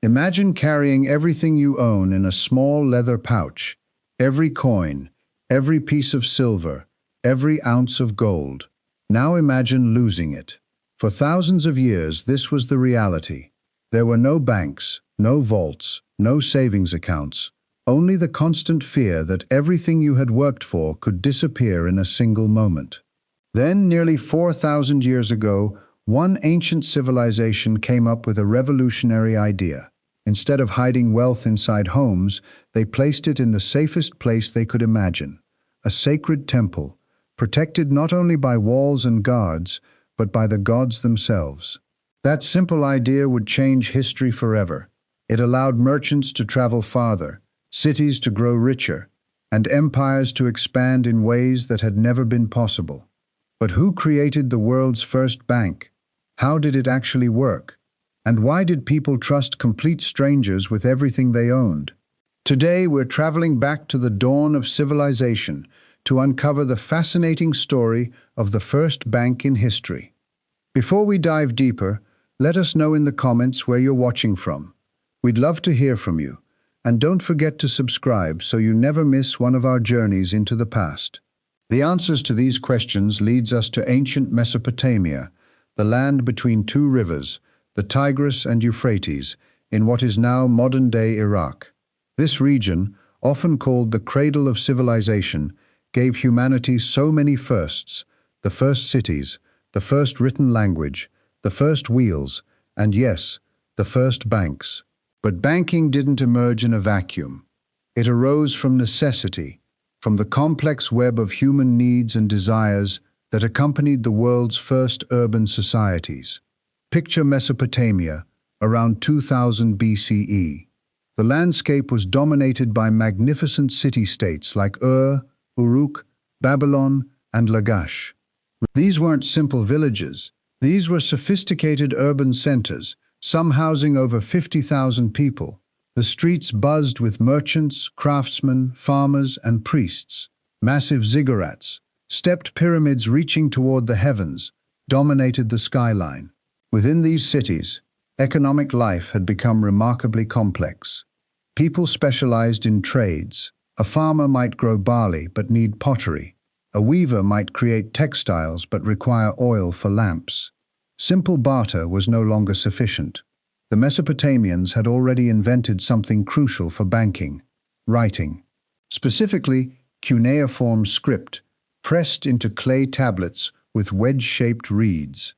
Imagine carrying everything you own in a small leather pouch, every coin, every piece of silver, every ounce of gold. Now imagine losing it. For thousands of years, this was the reality. There were no banks, no vaults, no savings accounts, only the constant fear that everything you had worked for could disappear in a single moment. Then, nearly 4,000 years ago, one ancient civilization came up with a revolutionary idea. Instead of hiding wealth inside homes, they placed it in the safest place they could imagine, a sacred temple, protected not only by walls and guards, but by the gods themselves. That simple idea would change history forever. It allowed merchants to travel farther, cities to grow richer, and empires to expand in ways that had never been possible. But who created the world's first bank? How did it actually work? And why did people trust complete strangers with everything they owned? Today, we're traveling back to the dawn of civilization to uncover the fascinating story of the first bank in history. Before we dive deeper, let us know in the comments where you're watching from. We'd love to hear from you. And don't forget to subscribe so you never miss one of our journeys into the past. The answers to these questions leads us to ancient Mesopotamia, the land between two rivers, the Tigris and Euphrates, in what is now modern-day Iraq. This region, often called the Cradle of Civilization, gave humanity so many firsts: the first cities, the first written language, the first wheels, and yes, the first banks. But banking didn't emerge in a vacuum. It arose from necessity, from the complex web of human needs and desires that accompanied the world's first urban societies. Picture Mesopotamia, around 2000 BCE. The landscape was dominated by magnificent city-states like Ur, Uruk, Babylon, and Lagash. These weren't simple villages. These were sophisticated urban centers, some housing over 50,000 people. The streets buzzed with merchants, craftsmen, farmers, and priests. Massive ziggurats, stepped pyramids reaching toward the heavens, dominated the skyline. Within these cities, economic life had become remarkably complex. People specialized in trades. A farmer might grow barley but need pottery. A weaver might create textiles but require oil for lamps. Simple barter was no longer sufficient. The Mesopotamians had already invented something crucial for banking: writing. Specifically, cuneiform script, pressed into clay tablets with wedge-shaped reeds.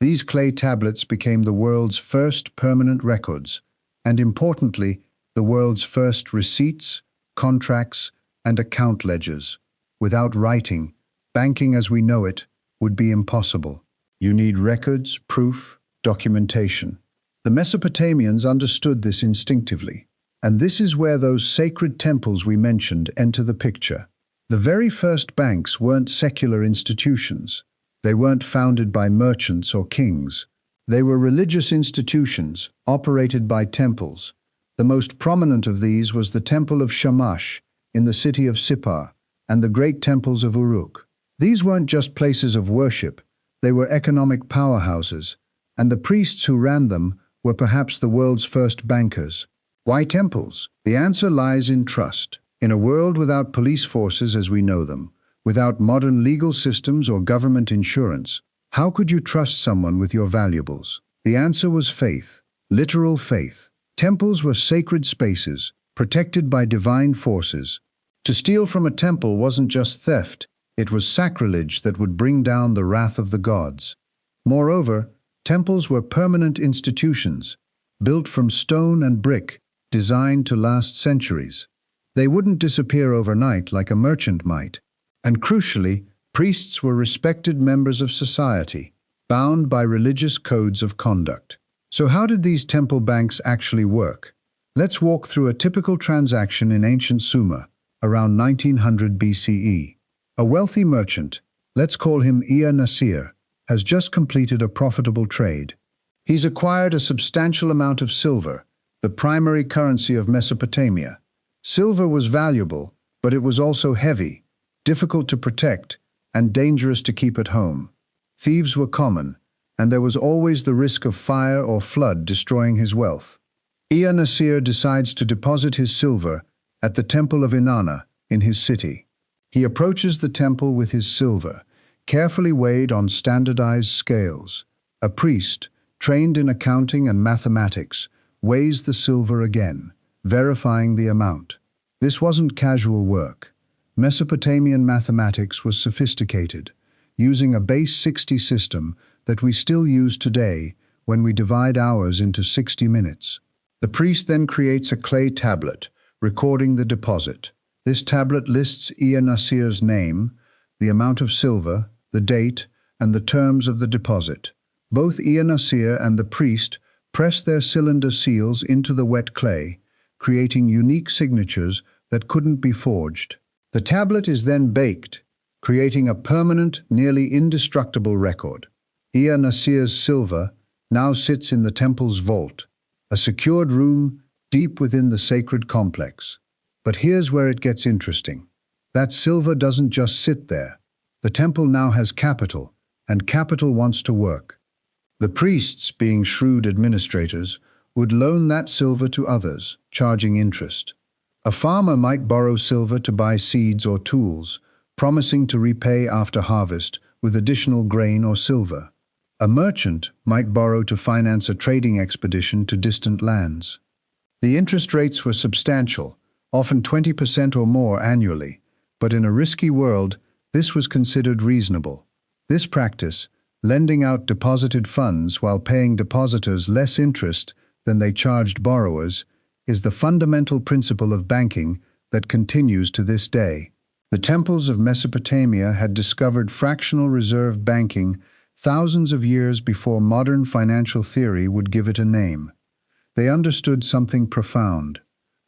These clay tablets became the world's first permanent records, and importantly, the world's first receipts, contracts, and account ledgers. Without writing, banking as we know it would be impossible. You need records, proof, documentation. The Mesopotamians understood this instinctively, and this is where those sacred temples we mentioned enter the picture. The very first banks weren't secular institutions. They weren't founded by merchants or kings. They were religious institutions operated by temples. The most prominent of these was the Temple of Shamash in the city of Sippar and the great temples of Uruk. These weren't just places of worship. They were economic powerhouses, and the priests who ran them were perhaps the world's first bankers. Why temples? The answer lies in trust. In a world without police forces as we know them, without modern legal systems or government insurance, how could you trust someone with your valuables? The answer was faith, literal faith. Temples were sacred spaces, protected by divine forces. To steal from a temple wasn't just theft, it was sacrilege that would bring down the wrath of the gods. Moreover, temples were permanent institutions, built from stone and brick, designed to last centuries. They wouldn't disappear overnight like a merchant might. And crucially, priests were respected members of society, bound by religious codes of conduct. So how did these temple banks actually work? Let's walk through a typical transaction in ancient Sumer, around 1900 BCE. A wealthy merchant, let's call him Ea-Nasir, has just completed a profitable trade. He's acquired a substantial amount of silver, the primary currency of Mesopotamia. Silver was valuable, but it was also heavy, difficult to protect, and dangerous to keep at home. Thieves were common, and there was always the risk of fire or flood destroying his wealth. Ea-Nasir decides to deposit his silver at the temple of Inanna in his city. He approaches the temple with his silver, carefully weighed on standardized scales. A priest, trained in accounting and mathematics, weighs the silver again, verifying the amount. This wasn't casual work. Mesopotamian mathematics was sophisticated, using a base 60 system that we still use today when we divide hours into 60 minutes. The priest then creates a clay tablet, recording the deposit. This tablet lists Ea-Nasir's name, the amount of silver, the date, and the terms of the deposit. Both Ea-Nasir and the priest press their cylinder seals into the wet clay, creating unique signatures that couldn't be forged. The tablet is then baked, creating a permanent, nearly indestructible record. Ea-Nasir's silver now sits in the temple's vault, a secured room deep within the sacred complex. But here's where it gets interesting. That silver doesn't just sit there. The temple now has capital, and capital wants to work. The priests, being shrewd administrators, would loan that silver to others, charging interest. A farmer might borrow silver to buy seeds or tools, promising to repay after harvest with additional grain or silver. A merchant might borrow to finance a trading expedition to distant lands. The interest rates were substantial, often 20% or more annually, but in a risky world, this was considered reasonable. This practice, lending out deposited funds while paying depositors less interest than they charged borrowers, is the fundamental principle of banking that continues to this day. The temples of Mesopotamia had discovered fractional reserve banking thousands of years before modern financial theory would give it a name. They understood something profound.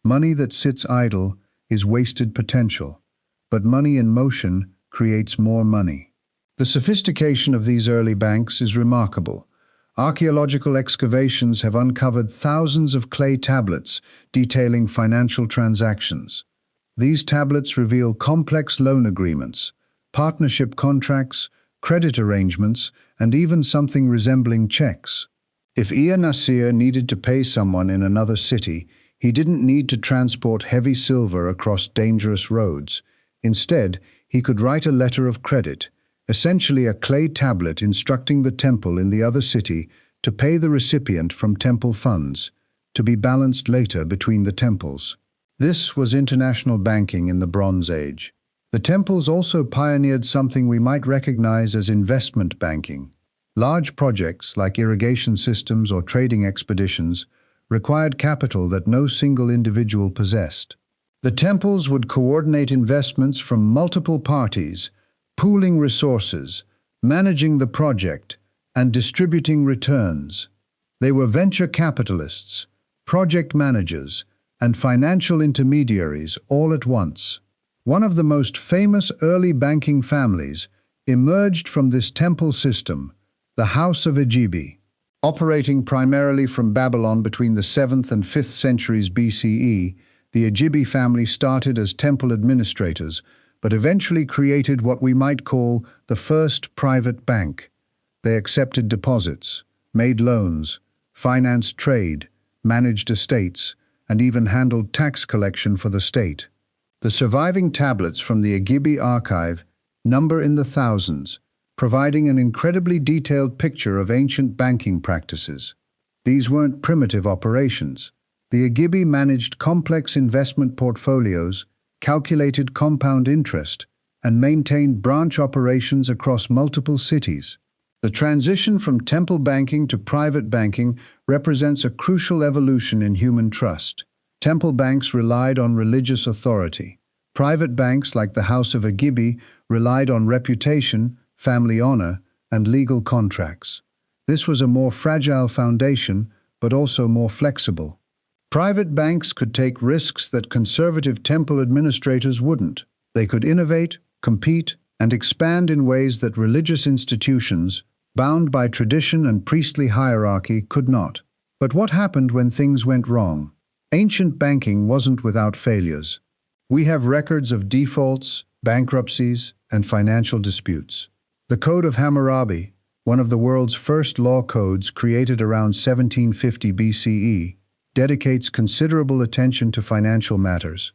Money that sits idle is wasted potential, but money in motion creates more money. The sophistication of these early banks is remarkable. Archaeological excavations have uncovered thousands of clay tablets detailing financial transactions. These tablets reveal complex loan agreements, partnership contracts, credit arrangements, and even something resembling checks. If Ea-Nasir needed to pay someone in another city, he didn't need to transport heavy silver across dangerous roads. Instead, he could write a letter of credit, essentially a clay tablet instructing the temple in the other city to pay the recipient from temple funds, to be balanced later between the temples. This was international banking in the Bronze Age. The temples also pioneered something we might recognize as investment banking. Large projects like irrigation systems or trading expeditions required capital that no single individual possessed. The temples would coordinate investments from multiple parties, pooling resources, managing the project, and distributing returns. They were venture capitalists, project managers, and financial intermediaries all at once. One of the most famous early banking families emerged from this temple system, the House of Egibi. Operating primarily from Babylon between the 7th and 5th centuries BCE, the Egibi family started as temple administrators, but eventually created what we might call the first private bank. They accepted deposits, made loans, financed trade, managed estates, and even handled tax collection for the state. The surviving tablets from the Egibi archive number in the thousands, providing an incredibly detailed picture of ancient banking practices. These weren't primitive operations. The Egibi managed complex investment portfolios, calculated compound interest, and maintained branch operations across multiple cities. The transition from temple banking to private banking represents a crucial evolution in human trust. Temple banks relied on religious authority. Private banks like the House of Egibi relied on reputation, family honor, and legal contracts. This was a more fragile foundation, but also more flexible. Private banks could take risks that conservative temple administrators wouldn't. They could innovate, compete, and expand in ways that religious institutions, bound by tradition and priestly hierarchy, could not. But what happened when things went wrong? Ancient banking wasn't without failures. We have records of defaults, bankruptcies, and financial disputes. The Code of Hammurabi, one of the world's first law codes created around 1750 BCE, dedicates considerable attention to financial matters.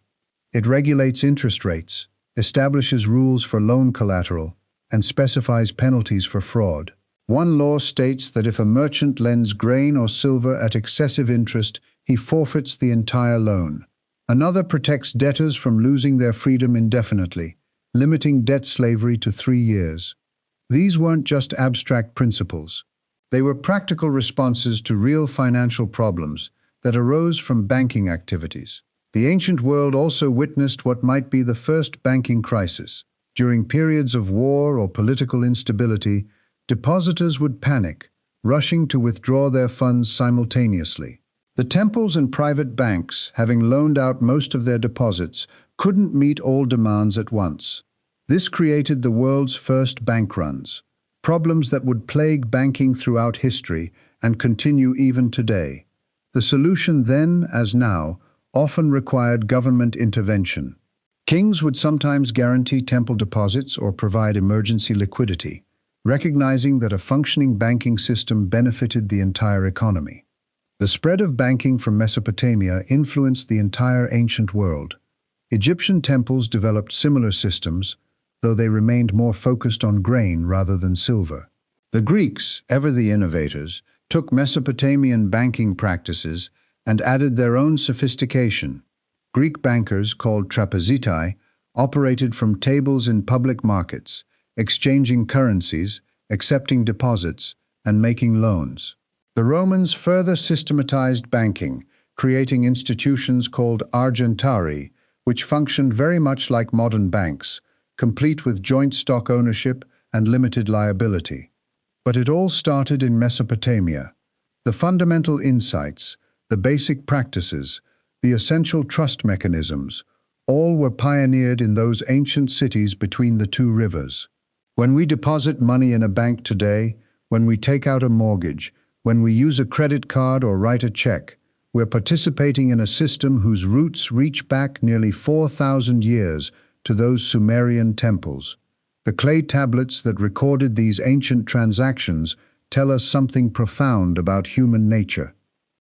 It regulates interest rates, establishes rules for loan collateral, and specifies penalties for fraud. One law states that if a merchant lends grain or silver at excessive interest, he forfeits the entire loan. Another protects debtors from losing their freedom indefinitely, limiting debt slavery to 3 years. These weren't just abstract principles. They were practical responses to real financial problems that arose from banking activities. The ancient world also witnessed what might be the first banking crisis. During periods of war or political instability, depositors would panic, rushing to withdraw their funds simultaneously. The temples and private banks, having loaned out most of their deposits, couldn't meet all demands at once. This created the world's first bank runs, problems that would plague banking throughout history and continue even today. The solution then, as now, often required government intervention. Kings would sometimes guarantee temple deposits or provide emergency liquidity, recognizing that a functioning banking system benefited the entire economy. The spread of banking from Mesopotamia influenced the entire ancient world. Egyptian temples developed similar systems, though they remained more focused on grain rather than silver. The Greeks, ever the innovators, took Mesopotamian banking practices and added their own sophistication. Greek bankers, called trapezitai, operated from tables in public markets, exchanging currencies, accepting deposits, and making loans. The Romans further systematized banking, creating institutions called argentarii, which functioned very much like modern banks, complete with joint stock ownership and limited liability. But it all started in Mesopotamia. The fundamental insights, the basic practices, the essential trust mechanisms, all were pioneered in those ancient cities between the two rivers. When we deposit money in a bank today, when we take out a mortgage, when we use a credit card or write a check, we're participating in a system whose roots reach back nearly 4,000 years to those Sumerian temples. The clay tablets that recorded these ancient transactions tell us something profound about human nature.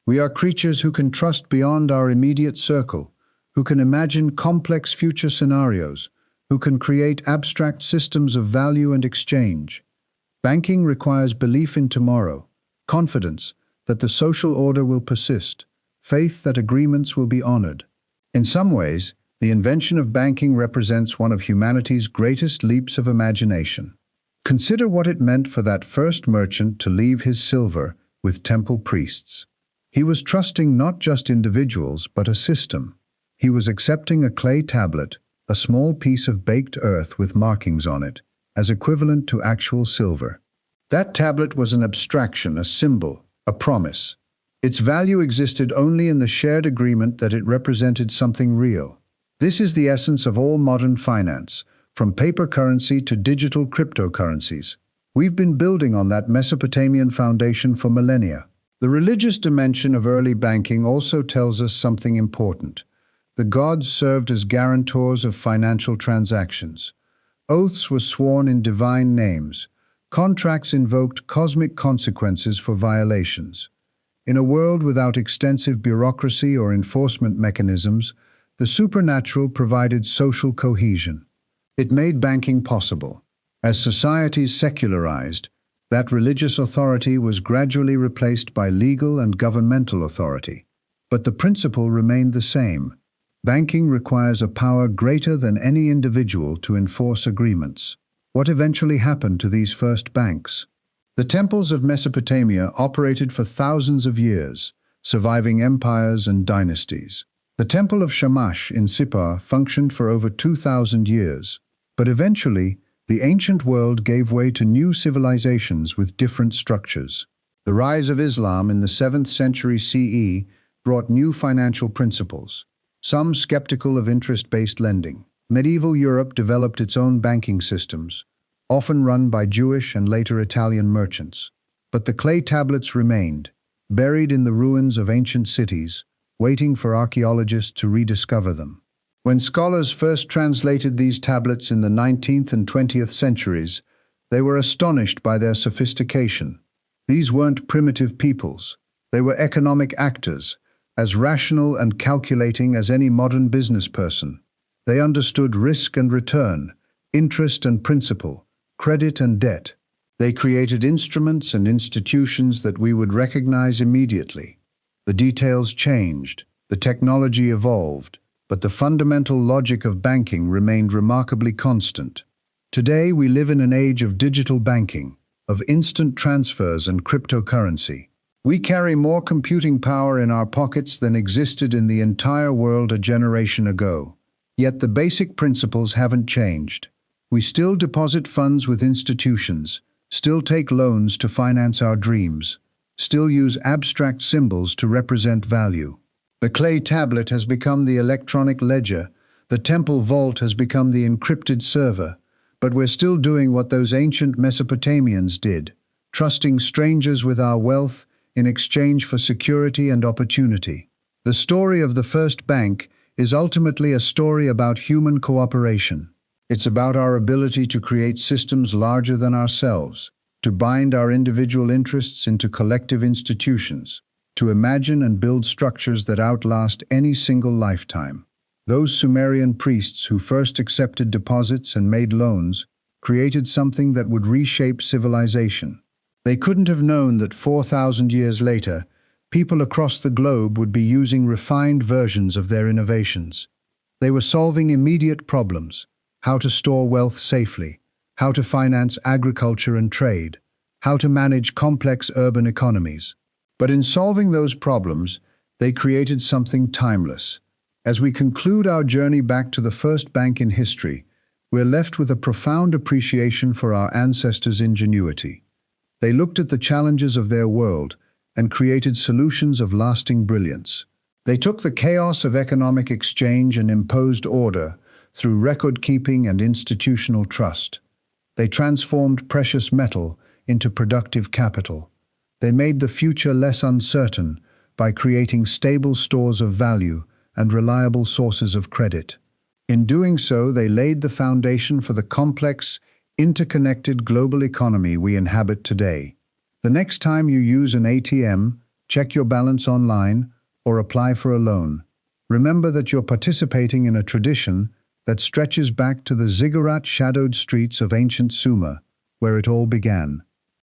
We are creatures who can trust beyond our immediate circle, who can imagine complex future scenarios, who can create abstract systems of value and exchange. Banking requires belief in tomorrow, confidence that the social order will persist, faith that agreements will be honored. In some ways, the invention of banking represents one of humanity's greatest leaps of imagination. Consider what it meant for that first merchant to leave his silver with temple priests. He was trusting not just individuals, but a system. He was accepting a clay tablet, a small piece of baked earth with markings on it, as equivalent to actual silver. That tablet was an abstraction, a symbol, a promise. Its value existed only in the shared agreement that it represented something real. This is the essence of all modern finance, from paper currency to digital cryptocurrencies. We've been building on that Mesopotamian foundation for millennia. The religious dimension of early banking also tells us something important. The gods served as guarantors of financial transactions. Oaths were sworn in divine names. Contracts invoked cosmic consequences for violations. In a world without extensive bureaucracy or enforcement mechanisms, the supernatural provided social cohesion. It made banking possible. As societies secularized, that religious authority was gradually replaced by legal and governmental authority. But the principle remained the same. Banking requires a power greater than any individual to enforce agreements. What eventually happened to these first banks? The temples of Mesopotamia operated for thousands of years, surviving empires and dynasties. The Temple of Shamash in Sippar functioned for over 2,000 years, but eventually, the ancient world gave way to new civilizations with different structures. The rise of Islam in the 7th century CE brought new financial principles, some skeptical of interest-based lending. Medieval Europe developed its own banking systems, often run by Jewish and later Italian merchants. But the clay tablets remained, buried in the ruins of ancient cities, waiting for archaeologists to rediscover them. When scholars first translated these tablets in the 19th and 20th centuries, they were astonished by their sophistication. These weren't primitive peoples. They were economic actors, as rational and calculating as any modern business person. They understood risk and return, interest and principal, credit and debt. They created instruments and institutions that we would recognize immediately. The details changed, the technology evolved, but the fundamental logic of banking remained remarkably constant. Today, we live in an age of digital banking, of instant transfers and cryptocurrency. We carry more computing power in our pockets than existed in the entire world a generation ago. Yet the basic principles haven't changed. We still deposit funds with institutions, still take loans to finance our dreams, still use abstract symbols to represent value. The clay tablet has become the electronic ledger, the temple vault has become the encrypted server, but we're still doing what those ancient Mesopotamians did, trusting strangers with our wealth in exchange for security and opportunity. The story of the first bank is ultimately a story about human cooperation. It's about our ability to create systems larger than ourselves, to bind our individual interests into collective institutions, to imagine and build structures that outlast any single lifetime. Those Sumerian priests who first accepted deposits and made loans created something that would reshape civilization. They couldn't have known that 4,000 years later, people across the globe would be using refined versions of their innovations. They were solving immediate problems: how to store wealth safely, how to finance agriculture and trade, how to manage complex urban economies. But in solving those problems, they created something timeless. As we conclude our journey back to the first bank in history, we're left with a profound appreciation for our ancestors' ingenuity. They looked at the challenges of their world and created solutions of lasting brilliance. They took the chaos of economic exchange and imposed order through record-keeping and institutional trust. They transformed precious metal into productive capital. They made the future less uncertain by creating stable stores of value and reliable sources of credit. In doing so, they laid the foundation for the complex, interconnected global economy we inhabit today. The next time you use an ATM, check your balance online, or apply for a loan, remember that you're participating in a tradition that stretches back to the ziggurat-shadowed streets of ancient Sumer, where it all began.